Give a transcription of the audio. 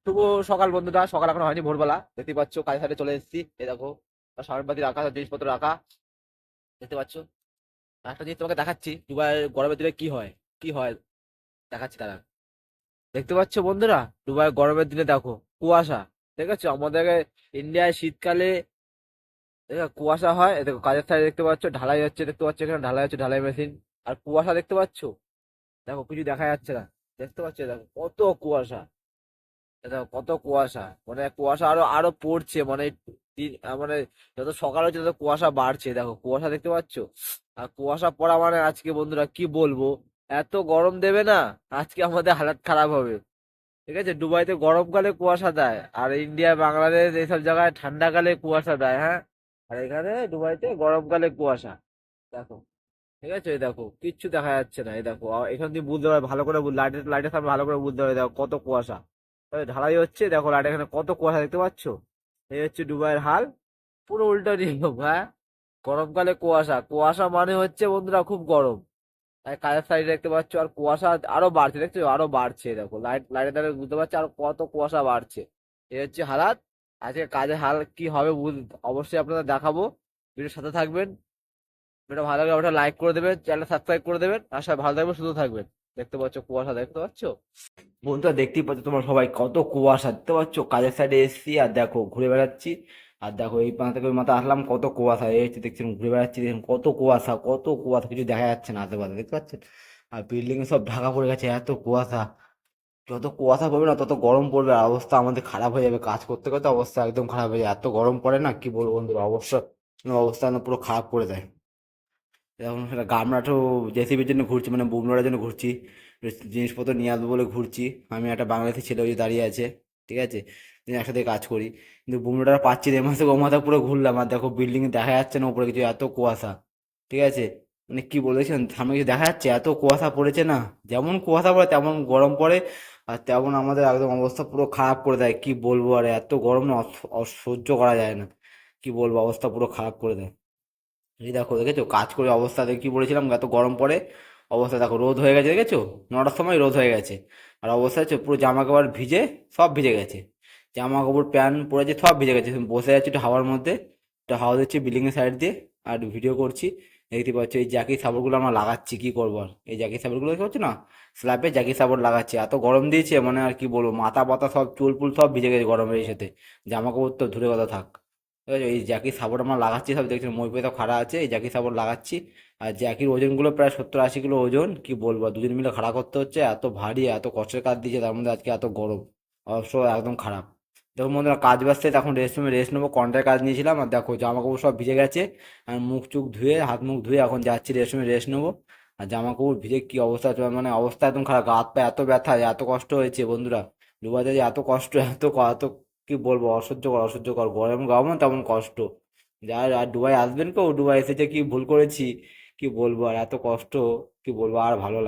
শুভ সকাল বন্ধুরা। সকাল এখন হয়নি, ভোরবেলা দেখতে পাচ্ছ। কাজের সাইডে চলে এসেছি, এ দেখো সামনপাতি রাখা, জিনিসপত্র রাখা দেখতে পাচ্ছ। একটা জিনিস তোমাকে দেখাচ্ছি, দুবাই গরমের দিনে কি হয় কি হয় দেখাচ্ছি তারা। দেখতে পাচ্ছ বন্ধুরা, দুবাই গরমের দিনে দেখো কুয়াশা। ঠিক আছে, আমাদের ইন্ডিয়ায় শীতকালে দেখো কুয়াশা হয়। এ দেখো কাজের সাইডে দেখতে পাচ্ছ ঢালাই হচ্ছে, দেখতে পাচ্ছ এখানে ঢালাই হচ্ছে, ঢালাই মেশিন। আর কুয়াশা দেখতে পাচ্ছ, দেখো কিছু দেখা যাচ্ছে না। দেখতে পাচ্ছ দেখো কত কুয়াশা। দেখো কত কুয়াশা, মানে কুয়াশা আরো আরো পড়ছে, মানে মানে যত সকাল হচ্ছে তত কুয়াশা বাড়ছে। দেখো কুয়াশা দেখতে পাচ্ছ। আর কুয়াশা পড়া মানে আজকে বন্ধুরা কি বলবো, এত গরম দেবে না, আজকে আমাদের হালাত খারাপ হবে। ঠিক আছে, দুবাইতে গরমকালে কুয়াশা দেয়, আর ইন্ডিয়া বাংলাদেশ এইসব জায়গায় ঠান্ডাকালে কুয়াশা দেয়, হ্যাঁ। আর এখানে দুবাইতে গরমকালে কুয়াশা। দেখো, ঠিক আছে, এই দেখো কিচ্ছু দেখা যাচ্ছে না। এই দেখো এখান থেকে বুঝতে পারবে ভালো করে, লাইটের লাইটের সামনে ভালো করে বুঝতে পারবে। দেখো কত কুয়াশা, তবে ঢালাই হচ্ছে। দেখো লাইট, এখানে কত কুয়াশা দেখতে পাচ্ছ। এই হচ্ছে দুবাইয়ের হাল, পুরো উল্টো নিয়ম, হ্যাঁ। গরমকালে কুয়াশা, কুয়াশা মানে হচ্ছে বন্ধুরা খুব গরম। আর কাজের সাইডে দেখতে পাচ্ছ, আর কুয়াশা আরো বাড়ছে, দেখছো আরো বাড়ছে। দেখো লাইটের দ্বারা বুঝতে পারছো আর কত কুয়াশা বাড়ছে। এই হচ্ছে হালাত। আজকে কাজের হাল কি হবে অবশ্যই আপনাদের দেখাবো। ভিডিওর সাথে থাকবেন। ভিডিও ভালো লাগলে ওটা লাইক করে দেবেন, চ্যানেল সাবস্ক্রাইব করে দেবেন। আর সবাই ভালো থাকবেন, সুস্থ থাকবেন। দেখতে পাচ্ছ কুয়াশা, দেখতে পাচ্ছ বন্ধুরা, দেখতেই পাচ্ছ তোমরা সবাই কত কুয়াশা দেখতে পাচ্ছ। কাজের সাইডে এসেছি আর দেখো ঘুরে বেড়াচ্ছি। আর দেখো এই মাথা থেকে ওই মাথা আসলাম, কত কুয়াশা। এই হচ্ছে দেখছেন ঘুরে বেড়াচ্ছি, দেখুন কত কুয়াশা, কত কুয়াশা, কিছু দেখা যাচ্ছে না আশেপাশে, দেখতে পাচ্ছেন। আর বিল্ডিং এ সব ঢাকা পড়ে গেছে, এত কুয়াশা। যত কুয়াশা পড়বে না তত গরম পড়বে, আর অবস্থা আমাদের খারাপ হয়ে যাবে। কাজ করতে করতে অবস্থা একদম খারাপ হয়ে যায়, এত গরম পড়ে না কি বলবো বন্ধুরা। অবস্থা অবস্থা না পুরো খারাপ করে দেয়। এখন সেটা গামলাটো জেসিবির জন্য ঘুরছি, মানে বুম লোডার জন্য ঘুরছি, জিনিসপত্র নিয়ে আসবো বলে ঘুরছি। আমি একটা বাংলাদেশি ছেলে, ওই যে দাঁড়িয়ে আছে, ঠিক আছে, একসাথে কাজ করি। কিন্তু বুম লোডার পাচ্ছি না, এ মাসে ও মাথা পুরো ঘুরলাম। আর দেখো বিল্ডিং দেখা যাচ্ছে না উপরে কিছু, এত কুয়াশা। ঠিক আছে, মানে কি বলেছেন, সামনে কিছু দেখা যাচ্ছে, এত কুয়াশা পড়েছে না। যেমন কুয়াশা পড়ে তেমন গরম পড়ে। আর তেমন আমাদের একদম অবস্থা পুরো খারাপ করে দেয়, কি বলবো। আর এত গরম না, সহ্য করা যায় না, কি বলবো, অবস্থা পুরো খারাপ করে দেয়। এই দেখো দেখেছো কাজ করে অবস্থা, দেখে কি বলেছিলাম এত গরম পড়ে। অবস্থা দেখো রোদ হয়ে গেছে, দেখেছো 9টার সময় রোদ হয়ে গেছে। আর অবস্থা হচ্ছে পুরো জামা কাপড় ভিজে, সব ভিজে গেছে। জামা কাপড় প্যান্ট পরেছে সব ভিজে গেছে। বসে আছি একটু হাওয়ার মধ্যে, একটু হাওয়া দিচ্ছি বিল্ডিং এর সাইড দিয়ে, আর ভিডিও করছি। দেখতে পাচ্ছি এই জ্যাকি সাপোর্টগুলো আমরা লাগাচ্ছি, কি করবো আর। এই জ্যাকি সাপোর্টগুলো দেখতে পাচ্ছি না, স্ল্যাবে জ্যাকি সাপোর্ট লাগাচ্ছি। এত গরম দিয়েছে মানে আর কি বলবো, মাথা পাতা সব চুল ফুল সব ভিজে গেছে গরমের সাথে। জামা কাপড় তো দূরে কথা থাক। ঠিক আছে, এই জ্যাকি সাপোর্ট আমরা লাগাচ্ছি, সব দেখছি মই পেয়ে তো খাড়া আছে, এই জ্যাকি সাপোর্ট লাগাচ্ছি। আর জ্যাকির ওজনগুলো প্রায় 70-80 কিলো ওজন, কি বলবো, আর দুজন মিলে খাড়া করতে হচ্ছে। এত ভারী, এত কষ্টের কাজ দিয়েছে, তার মধ্যে আজকে এত গরম, অবশ্য একদম খারাপ। দেখো বন্ধুরা, কাজ ব্যস্তে এখন রেস্টরুমে রেস্ট নেবো, কন্ট্রাক্ট কাজ নিয়েছিলাম। আর দেখো জামা কাপড় সব ভিজে গেছে, আর মুখ চুখ ধুয়ে হাত মুখ ধুয়ে এখন যাচ্ছি রেস্টরুমে রেস্ট নেবো। আর জামা কাপড় ভিজে কি অবস্থা, মানে অবস্থা একদম খারাপ। গা হাত পা এত ব্যথা, এত কষ্ট হয়েছে বন্ধুরা। ডুবাতে যে এত কষ্ট, এত কি বলবো, অসহ্যকর অসহ্যকর। গরম গরম তেমন কষ্ট। যার আর দুবাই আসবেন কেউ, দুবাই এসেছে কি ভুল করেছি, কি বলবো, আর এত কষ্ট, কি বলবো, আর ভালো লাগে।